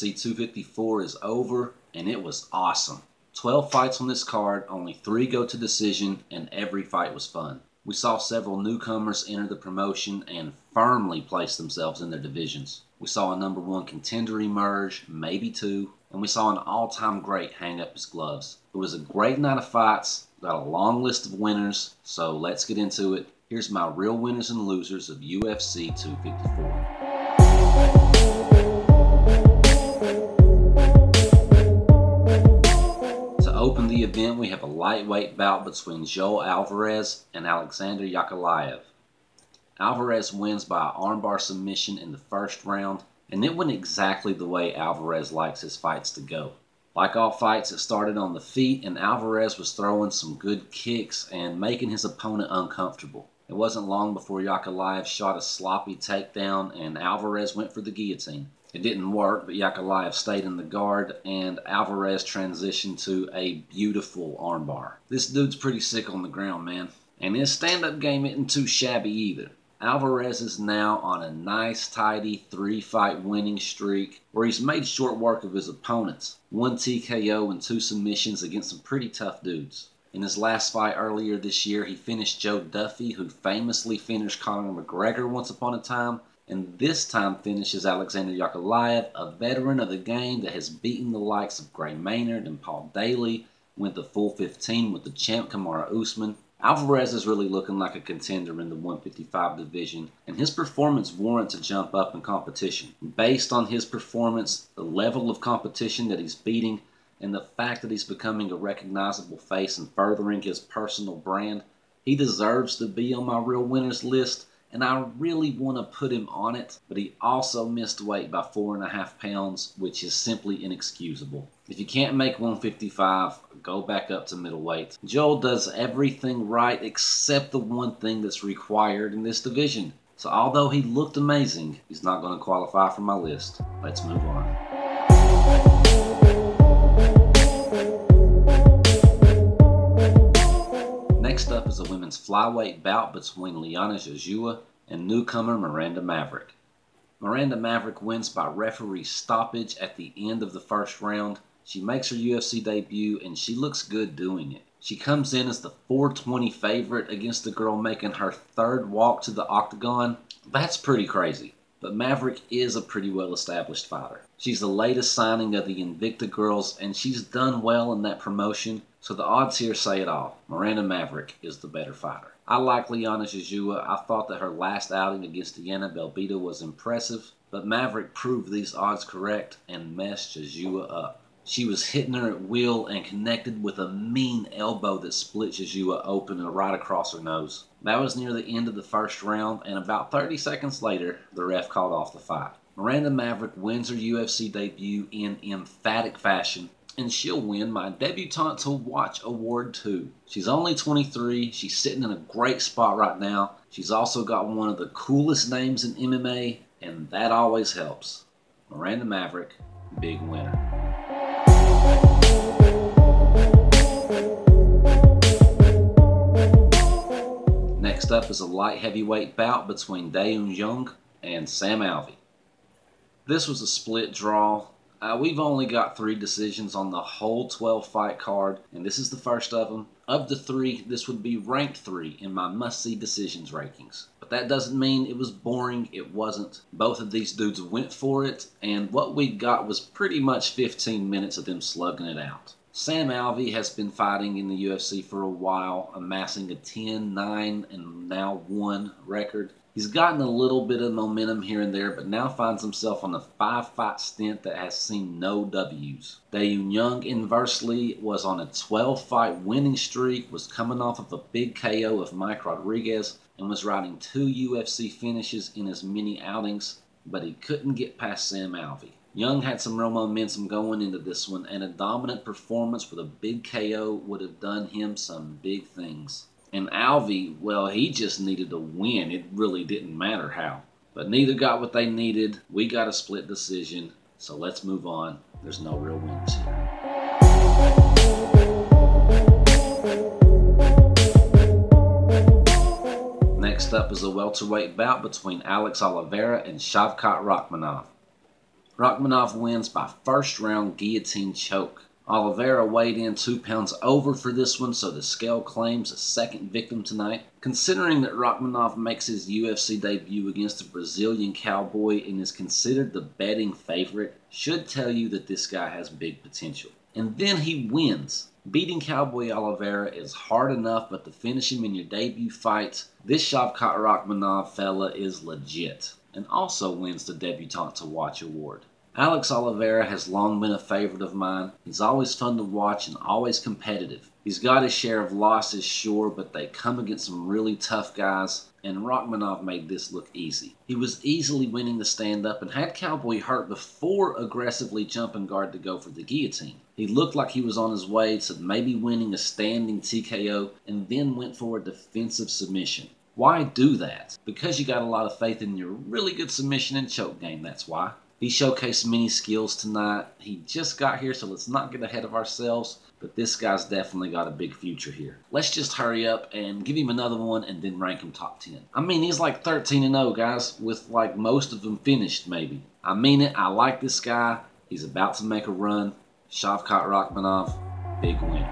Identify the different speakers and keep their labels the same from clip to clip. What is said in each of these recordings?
Speaker 1: UFC 254 is over, and it was awesome. 12 fights on this card, only 3 go to decision, and every fight was fun. We saw several newcomers enter the promotion and firmly place themselves in their divisions. We saw a #1 contender emerge, maybe 2, and we saw an all-time great hang up his gloves. It was a great night of fights, got a long list of winners, so let's get into it. Here's my real winners and losers of UFC 254. To open the event, we have a lightweight bout between Joel Alvarez and Alexander Yakalaev. Alvarez wins by an armbar submission in the first round, and it went exactly the way Alvarez likes his fights to go. Like all fights, it started on the feet, and Alvarez was throwing some good kicks and making his opponent uncomfortable. It wasn't long before Yakalaev shot a sloppy takedown, and Alvarez went for the guillotine. It didn't work, but Yakalaev stayed in the guard, and Alvarez transitioned to a beautiful armbar. This dude's pretty sick on the ground, man. And his stand-up game isn't too shabby either. Alvarez is now on a nice, tidy 3-fight winning streak where he's made short work of his opponents. 1 TKO and 2 submissions against some pretty tough dudes. In his last fight earlier this year, he finished Joe Duffy, who famously finished Conor McGregor once upon a time, and this time finishes Alexander Yakalaev, a veteran of the game that has beaten the likes of Gray Maynard and Paul Daly, went the full 15 with the champ Kamaru Usman. Alvarez is really looking like a contender in the 155 division, and his performance warrants a jump up in competition. Based on his performance, the level of competition that he's beating, and the fact that he's becoming a recognizable face and furthering his personal brand, he deserves to be on my real winners list, and I really want to put him on it, but he also missed weight by 4.5 pounds, which is simply inexcusable. If you can't make 155, go back up to middleweight. Joel does everything right except the one thing that's required in this division. So although he looked amazing, he's not going to qualify for my list. Let's move on. Next up is a women's flyweight bout between Liana Jojua and newcomer Miranda Maverick. Miranda Maverick wins by referee stoppage at the end of the first round. She makes her UFC debut, and she looks good doing it. She comes in as the 420 favorite against a girl making her 3rd walk to the Octagon. That's pretty crazy. But Maverick is a pretty well-established fighter. She's the latest signing of the Invicta girls, and she's done well in that promotion, so the odds here say it all. Miranda Maverick is the better fighter. I like Liana Jojua. I thought that her last outing against Diana Belbita was impressive, but Maverick proved these odds correct and messed Jojua up. She was hitting her at will and connected with a mean elbow that split Jojua open and right across her nose. That was near the end of the first round, and about 30 seconds later, the ref called off the fight. Miranda Maverick wins her UFC debut in emphatic fashion, and she'll win my Debutante to Watch award too. She's only 23, she's sitting in a great spot right now. She's also got one of the coolest names in MMA, and that always helps. Miranda Maverick, big winner. Next up is a light heavyweight bout between Dae-Un Young and Sam Alvey. This was a split draw. We've only got 3 decisions on the whole 12-fight card, and this is the first of them. Of the 3, this would be ranked 3 in my must-see decisions rankings. But that doesn't mean it was boring. It wasn't. Both of these dudes went for it, and what we got was pretty much 15 minutes of them slugging it out. Sam Alvey has been fighting in the UFC for a while, amassing a 10-9 and now 1 record. He's gotten a little bit of momentum here and there, but now finds himself on a 5-fight stint that has seen no W's. Dae-Un Young, inversely, was on a 12-fight winning streak, was coming off of a big KO of Mike Rodriguez, and was riding 2 UFC finishes in his mini outings, but he couldn't get past Sam Alvey. Young had some real momentum going into this one, and a dominant performance with a big KO would have done him some big things. And Alvey, well, he just needed to win. It really didn't matter how. But neither got what they needed. We got a split decision, so let's move on. There's no real winners here. Next up is a welterweight bout between Alex Oliveira and Shavkat Rakhmanov. Rakhmanov wins by first round guillotine choke. Oliveira weighed in 2 pounds over for this one, so the scale claims a second victim tonight. Considering that Rakhmanov makes his UFC debut against a Brazilian cowboy and is considered the betting favorite, should tell you that this guy has big potential. And then he wins. Beating Cowboy Oliveira is hard enough, but to finish him in your debut fight, this Shavkat Rakhmanov fella is legit, and also wins the Debutante to Watch award. Alex Oliveira has long been a favorite of mine. He's always fun to watch and always competitive. He's got his share of losses, sure, but they come against some really tough guys, and Rakhmanov made this look easy. He was easily winning the stand-up and had Cowboy hurt before aggressively jumping guard to go for the guillotine. He looked like he was on his way to maybe winning a standing TKO and then went for a defensive submission. Why do that? Because you got a lot of faith in your really good submission and choke game, that's why. He showcased many skills tonight. He just got here, so let's not get ahead of ourselves. But this guy's definitely got a big future here. Let's just hurry up and give him another one and then rank him top 10. I mean, he's like 13-0, guys, with like most of them finished, maybe. I mean it. I like this guy. He's about to make a run. Shavkat Rakhmanov, big win.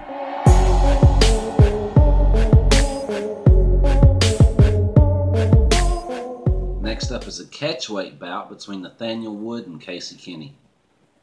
Speaker 1: Next up is a catchweight bout between Nathaniel Wood and Kinney.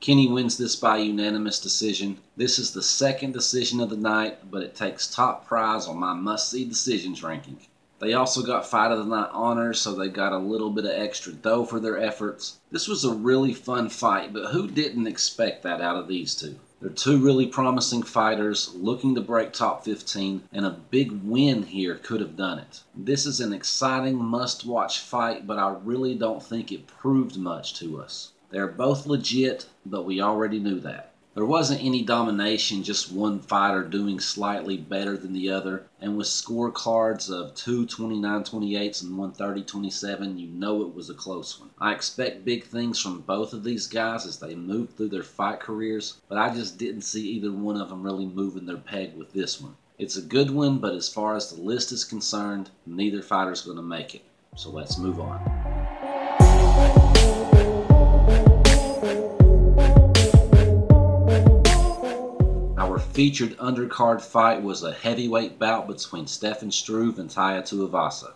Speaker 1: Kinney wins this by unanimous decision. This is the second decision of the night, but it takes top prize on my must-see decisions ranking. They also got Fight of the Night honors, so they got a little bit of extra dough for their efforts. This was a really fun fight, but who didn't expect that out of these two? They're two really promising fighters looking to break top 15, and a big win here could have done it. This is an exciting must-watch fight, but I really don't think it proved much to us. They're both legit, but we already knew that. There wasn't any domination, just one fighter doing slightly better than the other, and with scorecards of 2 29-28s and 130-27, you know it was a close one. I expect big things from both of these guys as they move through their fight careers, but I just didn't see either one of them really moving their peg with this one. It's a good one, but as far as the list is concerned, neither fighter's going to make it. So let's move on. Our featured undercard fight was a heavyweight bout between Stefan Struve and Tuivasa.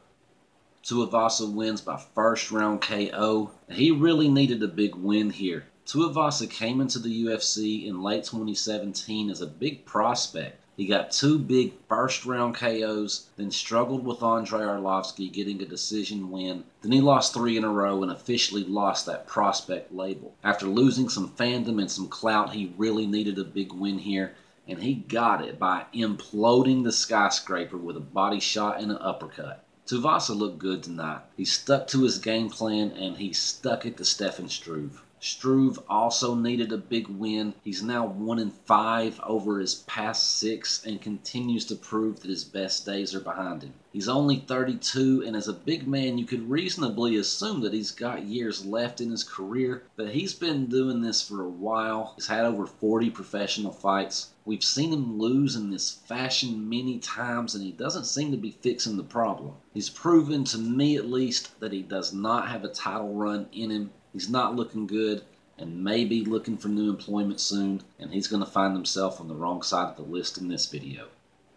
Speaker 1: Tuivasa wins by first round KO, and he really needed a big win here. Tuivasa came into the UFC in late 2017 as a big prospect. He got 2 big first round KOs, then struggled with Andrei Arlovski getting a decision win. Then he lost 3 in a row and officially lost that prospect label. After losing some fandom and some clout, he really needed a big win here, and he got it by imploding the skyscraper with a body shot and an uppercut. Tuivasa looked good tonight. He stuck to his game plan, and he stuck it to Stefan Struve. Struve also needed a big win. He's now 1-5 over his past 6 and continues to prove that his best days are behind him. He's only 32, and as a big man you could reasonably assume that he's got years left in his career, but he's been doing this for a while. He's had over 40 professional fights. We've seen him lose in this fashion many times, and he doesn't seem to be fixing the problem. He's proven, to me at least, that he does not have a title run in him. He's not looking good and may be looking for new employment soon, and he's going to find himself on the wrong side of the list in this video.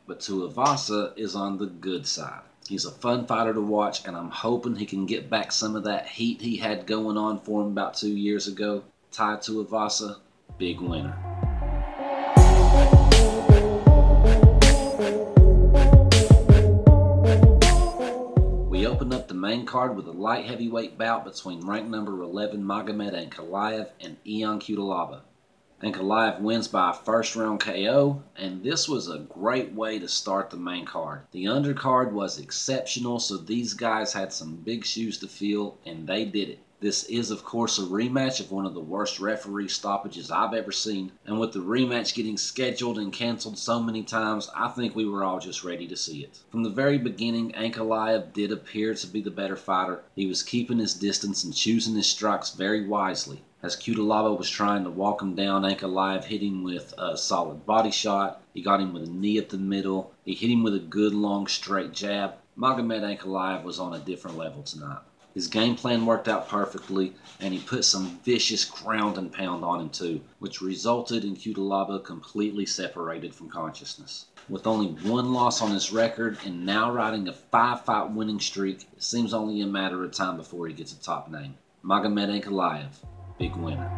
Speaker 1: But Tuivasa is on the good side. He's a fun fighter to watch, and I'm hoping he can get back some of that heat he had going on for him about 2 years ago. Tai Tuivasa, big winner. We opened up the main card with a light heavyweight bout between ranked number 11 Magomed Ankalaev and Ion Cudalava. Yakalaev wins by a first round KO, and this was a great way to start the main card. The undercard was exceptional, so these guys had some big shoes to fill, and they did it. This is, of course, a rematch of one of the worst referee stoppages I've ever seen, and with the rematch getting scheduled and canceled so many times, I think we were all just ready to see it. From the very beginning, Ankalaev did appear to be the better fighter. He was keeping his distance and choosing his strikes very wisely. As Cudalava was trying to walk him down, Ankalaev hit him with a solid body shot. He got him with a knee at the middle. He hit him with a good long straight jab. Magomed Ankalaev was on a different level tonight. His game plan worked out perfectly, and he put some vicious ground and pound on him too, which resulted in Cudalava completely separated from consciousness. With only one loss on his record and now riding a 5-fight winning streak, it seems only a matter of time before he gets a top name. Magomed Ankalaev, big winner.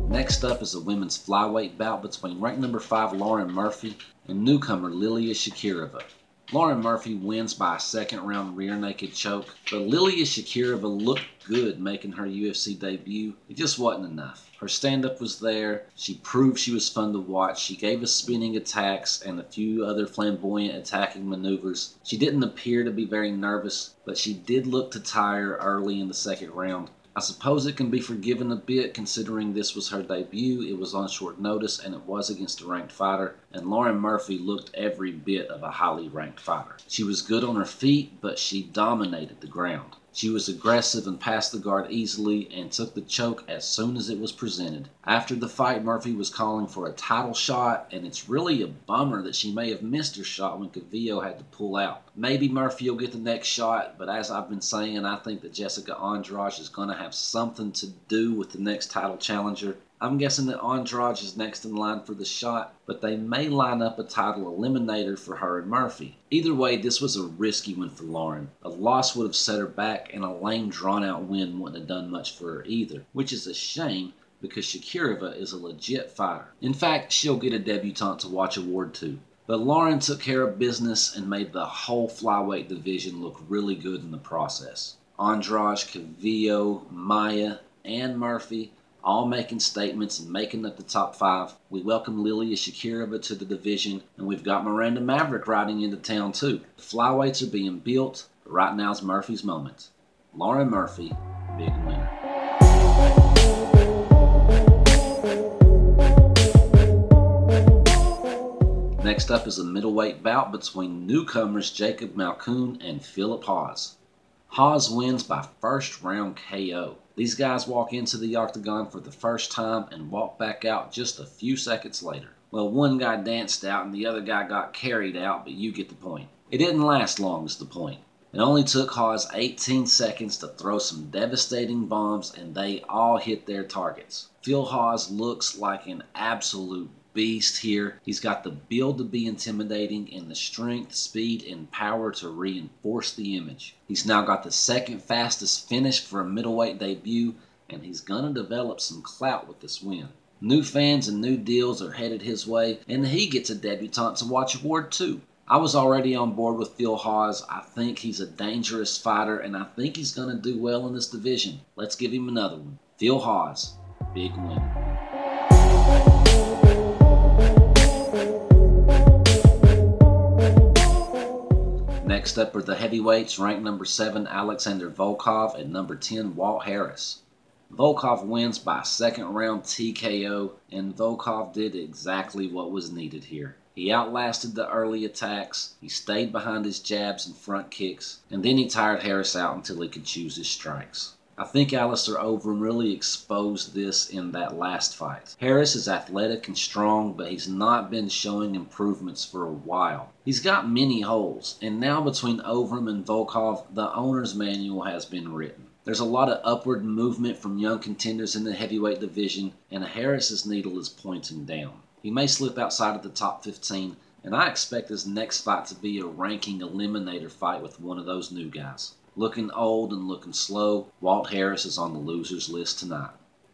Speaker 1: Next up is a women's flyweight bout between ranked number 5 Lauren Murphy and newcomer Lilia Shakirova. Lauren Murphy wins by a second-round rear naked choke, but Lilia Shakirova looked good making her UFC debut. It just wasn't enough. Her stand-up was there. She proved she was fun to watch. She gave us spinning attacks and a few other flamboyant attacking maneuvers. She didn't appear to be very nervous, but she did look to tire early in the second round. I suppose it can be forgiven a bit considering this was her debut, it was on short notice, and it was against a ranked fighter, and Lauren Murphy looked every bit of a highly ranked fighter. She was good on her feet, but she dominated the ground. She was aggressive and passed the guard easily and took the choke as soon as it was presented. After the fight, Murphy was calling for a title shot, and it's really a bummer that she may have missed her shot when Khabib had to pull out. Maybe Murphy will get the next shot, but as I've been saying, I think that Jessica Andrade is going to have something to do with the next title challenger. I'm guessing that Andrade is next in line for the shot, but they may line up a title eliminator for her and Murphy. Either way, this was a risky one for Lauren. A loss would have set her back, and a lame, drawn-out win wouldn't have done much for her either, which is a shame because Shakirova is a legit fighter. In fact, she'll get a Debutante to Watch award too. But Lauren took care of business and made the whole flyweight division look really good in the process. Andrade, Khabib, Maya, and Murphy all making statements and making up the top 5. We welcome Lilia Shakirova to the division, and we've got Miranda Maverick riding into town too. The flyweights are being built, but right now's Murphy's moment. Lauren Murphy, big winner. Next up is a middleweight bout between newcomers Jacob Malkoon and Philip Hawes. Hawes wins by first round KO. These guys walk into the Octagon for the first time and walk back out just a few seconds later. Well, one guy danced out and the other guy got carried out, but you get the point. It didn't last long is the point. It only took Hawes 18 seconds to throw some devastating bombs, and they all hit their targets. Phil Hawes looks like an absolute beast here. He's got the build to be intimidating and the strength, speed, and power to reinforce the image. He's now got the second fastest finish for a middleweight debut, and he's gonna develop some clout with this win. New fans and new deals are headed his way, and he gets a Debutante to Watch award too. I was already on board with Phil Hawes. I think he's a dangerous fighter, and I think he's gonna do well in this division. Let's give him another one. Phil Hawes, big winner. Next up are the heavyweights, ranked number 7 Alexander Volkov and number 10 Walt Harris. Volkov wins by second round TKO, and Volkov did exactly what was needed here. He outlasted the early attacks, he stayed behind his jabs and front kicks, and then he tired Harris out until he could choose his strikes. I think Alistair Overeem really exposed this in that last fight. Harris is athletic and strong, but he's not been showing improvements for a while. He's got many holes, and now between Overeem and Volkov, the owner's manual has been written. There's a lot of upward movement from young contenders in the heavyweight division, and Harris's needle is pointing down. He may slip outside of the top 15, and I expect his next fight to be a ranking eliminator fight with one of those new guys. Looking old and looking slow, Walt Harris is on the losers list tonight.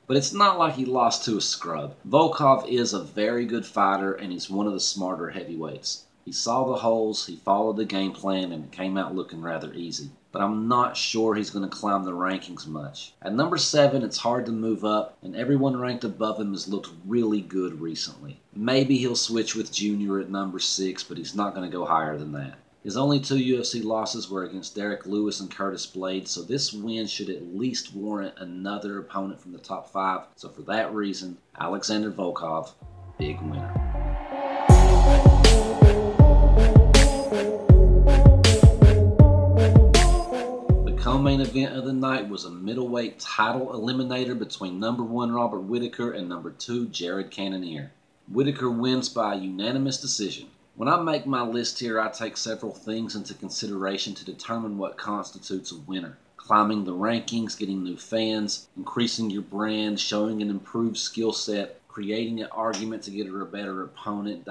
Speaker 1: But it's not like he lost to a scrub. Volkov is a very good fighter, and he's one of the smarter heavyweights. He saw the holes, he followed the game plan, and it came out looking rather easy. But I'm not sure he's going to climb the rankings much. At number 7, it's hard to move up, and everyone ranked above him has looked really good recently. Maybe he'll switch with Junior at number 6, but he's not going to go higher than that. His only 2 UFC losses were against Derek Lewis and Curtis Blade, so this win should at least warrant another opponent from the top 5. So for that reason, Alexander Volkov, big winner. The co-main event of the night was a middleweight title eliminator between number 1 Robert Whittaker and number 2 Jared Cannonier. Whittaker wins by unanimous decision. When I make my list here, I take several things into consideration to determine what constitutes a winner. Climbing the rankings, getting new fans, increasing your brand, showing an improved skill set, creating an argument to get a better opponent,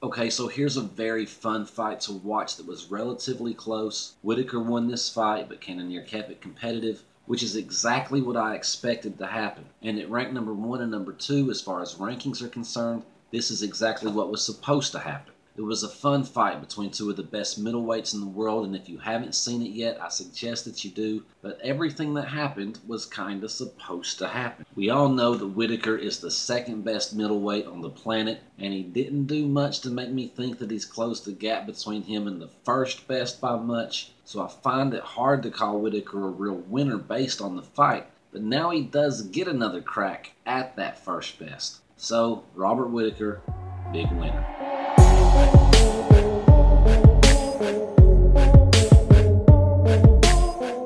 Speaker 1: Okay, so here's a very fun fight to watch that was relatively close. Whittaker won this fight, but Cannonier kept it competitive, which is exactly what I expected to happen. And at rank number 1 and number 2, as far as rankings are concerned, this is exactly what was supposed to happen. It was a fun fight between two of the best middleweights in the world, and if you haven't seen it yet, I suggest that you do. But everything that happened was kind of supposed to happen. We all know that Whittaker is the second best middleweight on the planet, and he didn't do much to make me think that he's closed the gap between him and the first best by much. So I find it hard to call Whittaker a real winner based on the fight. But now he does get another crack at that first best. So, Robert Whittaker, big winner.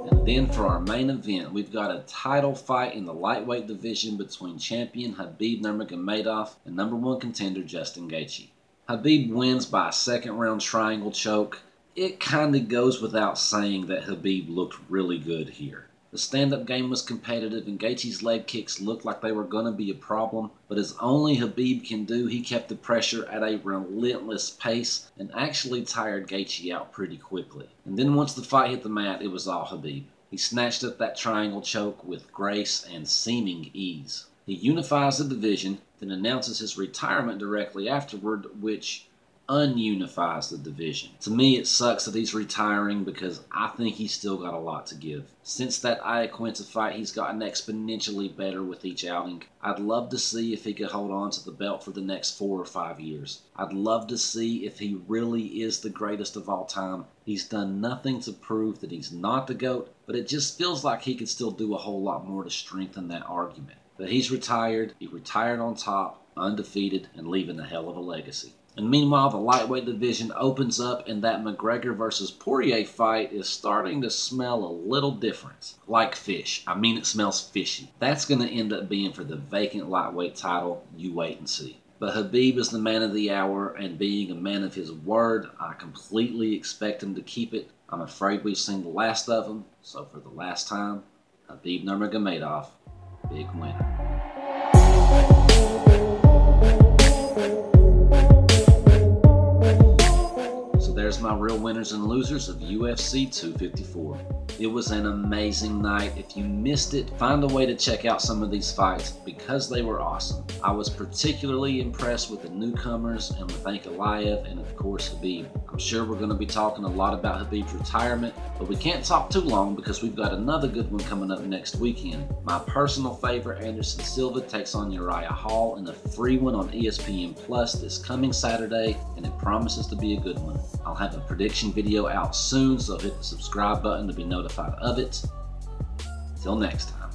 Speaker 1: And then for our main event, we've got a title fight in the lightweight division between champion Khabib Nurmagomedov and number 1 contender Justin Gaethje. Khabib wins by a second-round triangle choke. It kind of goes without saying that Khabib looked really good here. The stand-up game was competitive, and Gaethje's leg kicks looked like they were going to be a problem, but as only Khabib can do, he kept the pressure at a relentless pace and actually tired Gaethje out pretty quickly. And then once the fight hit the mat, it was all Khabib. He snatched up that triangle choke with grace and seeming ease. He unifies the division, then announces his retirement directly afterward, which ununifies the division. To me, it sucks that he's retiring because I think he's still got a lot to give. Since that Iaquinta fight, he's gotten exponentially better with each outing. I'd love to see if he could hold on to the belt for the next 4 or 5 years. I'd love to see if he really is the greatest of all time. He's done nothing to prove that he's not the GOAT, but it just feels like he could still do a whole lot more to strengthen that argument. But he's retired. He retired on top, undefeated, and leaving a hell of a legacy. And meanwhile, the lightweight division opens up, and that McGregor versus Poirier fight is starting to smell a little different. Like fish. I mean, it smells fishy. That's going to end up being for the vacant lightweight title. You wait and see. But Khabib is the man of the hour, and being a man of his word, I completely expect him to keep it. I'm afraid we've seen the last of him, so for the last time, Khabib Nurmagomedov, big winner. There's my real winners and losers of UFC 254. It was an amazing night. If you missed it, find a way to check out some of these fights because they were awesome. I was particularly impressed with the newcomers and with Yakalaev and of course Khabib. I'm sure we're going to be talking a lot about Khabib's retirement, but we can't talk too long because we've got another good one coming up next weekend. My personal favorite, Anderson Silva, takes on Uriah Hall in a free one on ESPN Plus this coming Saturday, and it promises to be a good one. I'll have a prediction video out soon, so hit the subscribe button to be notified of it. Till next time.